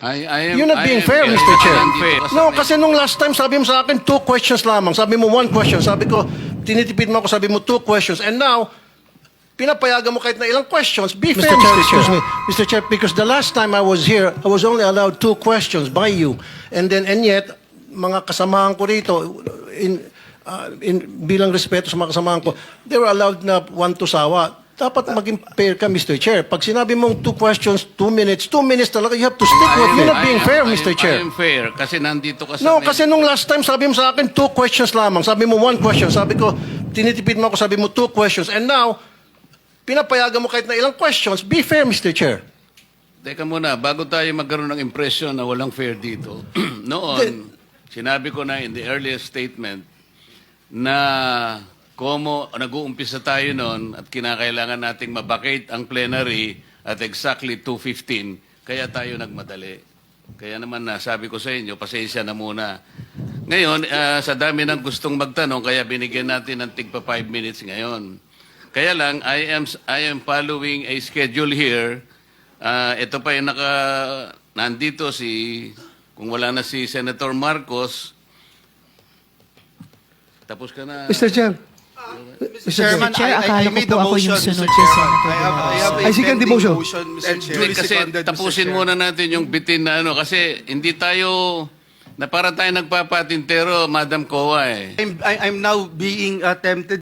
You're not being fair, Mr. Chair. No, kasi nung last time, sabi mo sa akin, 2 questions lamang. Sabi mo 1 question. Sabi ko, tinitipid mo ako, sabi mo 2 questions. And now, pinapayagan mo kahit na ilang questions. Be fair, Mr. Chair. Excuse me, Mr. Chair, because the last time I was here, I was only allowed 2 questions by you. And yet, mga kasamahan ko rito, bilang respeto sa mga kasamahan ko, they were allowed na 1 to sawa. Dapat maging fair ka, Mr. Chair. Pag sinabi mong 2 questions, 2 minutes talaga, you have to stick with it. You're not being fair, Mr. Chair. I am fair kasi nandito ka sa... No, kasi nung last time, sabi mo sa akin, 2 questions lamang. Sabi mo 1 question. Sabi ko, tinitipid mo ako, sabi mo 2 questions. And now, pinapayagan mo kahit na ilang questions. Be fair, Mr. Chair. Teka muna, bago tayo magkaroon ng impression na walang fair dito, noon, sinabi ko na in the earliest statement na nag-uumpisa tayo noon at kinakailangan nating mabakate ang plenary at exactly 2:15, kaya tayo nagmadali. Kaya naman sabi ko sa inyo, pasensya na muna. Ngayon, sa dami ng gustong magtanong, kaya binigyan natin ng tigpa 5 minutes ngayon. Kaya lang, I am following a schedule here. Ito pa yung nandito kung wala na si Senator Marcos, tapos ka na. Mr. Chair. Mr. Chairman, Chair, akala I ko made po the ako yung motion, sunod Mr. kay Chairman. Senator I have a I second the pending motion. Mr. Chair. Hindi, kasi Seconded, Mr. tapusin Chair. muna natin yung bitin na kasi hindi tayo, na para tayo nagpapatintero, Madam Kowa eh. I'm now being tempted